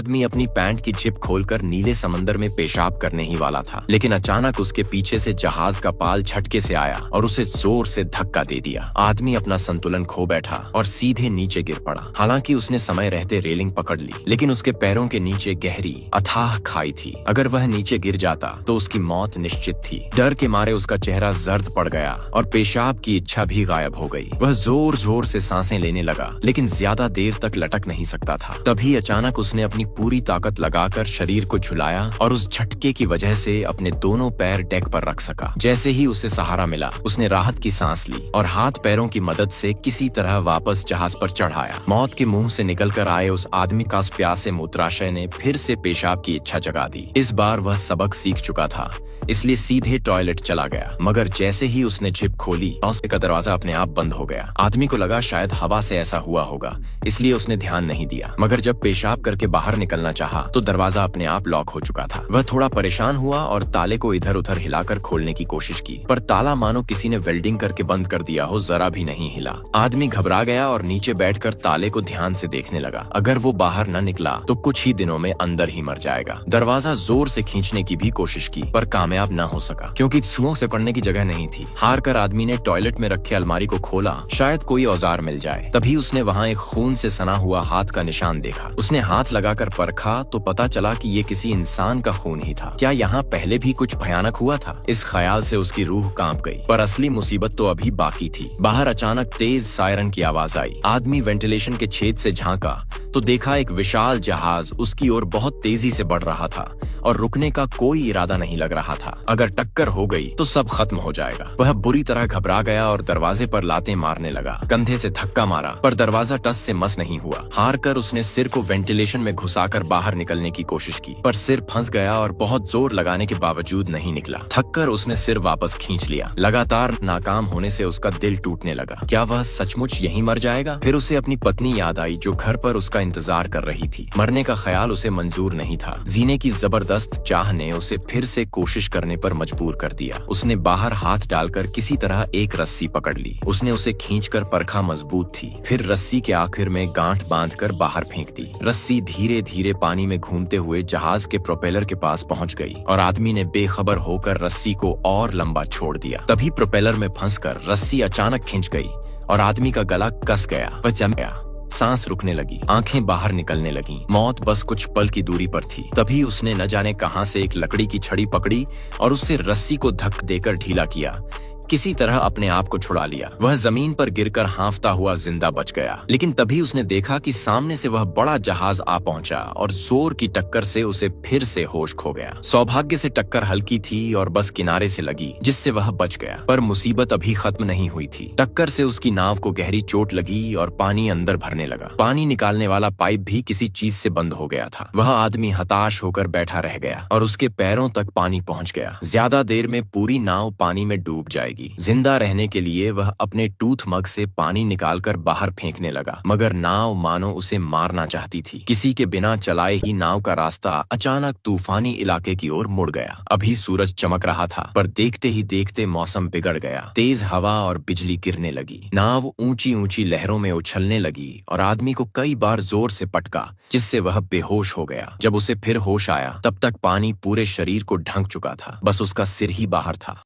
आदमी अपनी पैंट की जिप खोलकर नीले समंदर में पेशाब करने ही वाला था, लेकिन अचानक उसके पीछे से जहाज का पाल झटके से आया और उसे जोर से धक्का दे दिया। आदमी अपना संतुलन खो बैठा और सीधे नीचे गिर पड़ा। हालांकि उसने समय रहते रेलिंग पकड़ ली, लेकिन उसके पैरों के नीचे गहरी अथाह खाई थी। अगर वह नीचे गिर जाता तो उसकी मौत निश्चित थी। डर के मारे उसका चेहरा जर्द पड़ गया और पेशाब की इच्छा भी गायब हो गई। वह जोर जोर से सांसें लेने लगा, लेकिन ज्यादा देर तक लटक नहीं सकता था। तभी अचानक उसने अपनी पूरी ताकत लगाकर शरीर को झुलाया और उस झटके की वजह से अपने दोनों पैर डेक पर रख सका। जैसे ही उसे सहारा मिला, उसने राहत की सांस ली और हाथ पैरों की मदद से किसी तरह वापस जहाज पर चढ़ आया। मौत के मुंह से निकलकर आए उस आदमी का प्यासे मूत्राशय ने फिर से पेशाब की इच्छा जगा दी। इस बार वह सबक सीख चुका था, इसलिए सीधे टॉयलेट चला गया। मगर जैसे ही उसने जिप खोली, उसका दरवाजा अपने आप बंद हो गया। आदमी को लगा शायद हवा से ऐसा हुआ होगा, इसलिए उसने ध्यान नहीं दिया। मगर जब पेशाब करके बाहर निकलना चाहा, तो दरवाजा अपने आप लॉक हो चुका था। वह थोड़ा परेशान हुआ और ताले को इधर उधर हिलाकर खोलने की कोशिश की, पर ताला मानो किसी ने वेल्डिंग करके बंद कर दिया हो, जरा भी नहीं हिला। आदमी घबरा गया और नीचे बैठकर ताले को ध्यान से देखने लगा। अगर वो बाहर न निकला तो कुछ ही दिनों में अंदर ही मर जाएगा। दरवाजा जोर से खींचने की भी कोशिश की, पर कामयाब न हो सका, क्योंकि सुओं से पड़ने की जगह नहीं थी। हार कर आदमी ने टॉयलेट में रखे अलमारी को खोला, शायद कोई औजार मिल जाए। तभी उसने वहाँ एक खून से सना हुआ हाथ का निशान देखा। उसने हाथ लगाकर परखा तो पता चला कि ये किसी इंसान का खून ही था। क्या यहाँ पहले भी कुछ भयानक हुआ था? इस ख्याल से उसकी रूह कांप गई। पर असली मुसीबत तो अभी बाकी थी। बाहर अचानक तेज सायरन की आवाज आई। आदमी वेंटिलेशन के छेद से झांका तो देखा एक विशाल जहाज उसकी ओर बहुत तेजी से बढ़ रहा था और रुकने का कोई इरादा नहीं लग रहा था। अगर टक्कर हो गई तो सब खत्म हो जाएगा। वह बुरी तरह घबरा गया और दरवाजे पर लातें मारने लगा। कंधे से धक्का मारा, पर दरवाजा टस से मस नहीं हुआ। हार कर उसने सिर को वेंटिलेशन में घुसाकर बाहर निकलने की कोशिश की, पर सिर फंस गया और बहुत जोर लगाने के बावजूद नहीं निकला। थक कर उसने सिर वापस खींच लिया। लगातार नाकाम होने से उसका दिल टूटने लगा। क्या वह सचमुच यहीं मर जाएगा? फिर उसे अपनी पत्नी याद आई, जो घर पर उसका इंतजार कर रही थी। मरने का ख्याल उसे मंजूर नहीं था। जीने की जबरदस्त चाह ने उसे फिर से कोशिश करने पर मजबूर कर दिया। उसने बाहर हाथ डालकर किसी तरह एक रस्सी पकड़ ली। उसने उसे खींचकर परखा, मजबूत थी। फिर रस्सी के आखिर में गांठ बांधकर बाहर फेंक दी। रस्सी धीरे धीरे पानी में घूमते हुए जहाज के प्रोपेलर के पास पहुंच गई और आदमी ने बेखबर होकर रस्सी को और लंबा छोड़ दिया। तभी प्रोपेलर में फंसकर रस्सी अचानक खिंच गई और आदमी का गला कस गया। वह जम गया। सांस रुकने लगी, आंखें बाहर निकलने लगीं। मौत बस कुछ पल की दूरी पर थी। तभी उसने न जाने कहां से एक लकड़ी की छड़ी पकड़ी और उससे रस्सी को धक्का देकर ढीला किया। किसी तरह अपने आप को छुड़ा लिया। वह जमीन पर गिरकर हांफता हुआ जिंदा बच गया। लेकिन तभी उसने देखा कि सामने से वह बड़ा जहाज आ पहुंचा और जोर की टक्कर से उसे फिर से होश खो गया। सौभाग्य से टक्कर हल्की थी और बस किनारे से लगी, जिससे वह बच गया। पर मुसीबत अभी खत्म नहीं हुई थी। टक्कर से उसकी नाव को गहरी चोट लगी और पानी अंदर भरने लगा। पानी निकालने वाला पाइप भी किसी चीज से बंद हो गया था। वह आदमी हताश होकर बैठा रह गया और उसके पैरों तक पानी पहुंच गया। ज्यादा देर में पूरी नाव पानी में डूब जाएगी। जिंदा रहने के लिए वह अपने टूथ मग से पानी निकालकर बाहर फेंकने लगा, मगर नाव मानो उसे मारना चाहती थी। किसी के बिना चलाए ही नाव का रास्ता अचानक तूफानी इलाके की ओर मुड़ गया। अभी सूरज चमक रहा था, पर देखते ही देखते मौसम बिगड़ गया। तेज हवा और बिजली गिरने लगी। नाव ऊंची ऊंची लहरों में उछलने लगी और आदमी को कई बार जोर से पटका, जिससे वह बेहोश हो गया। जब उसे फिर होश आया, तब तक पानी पूरे शरीर को ढक चुका था। बस उसका सिर ही बाहर था।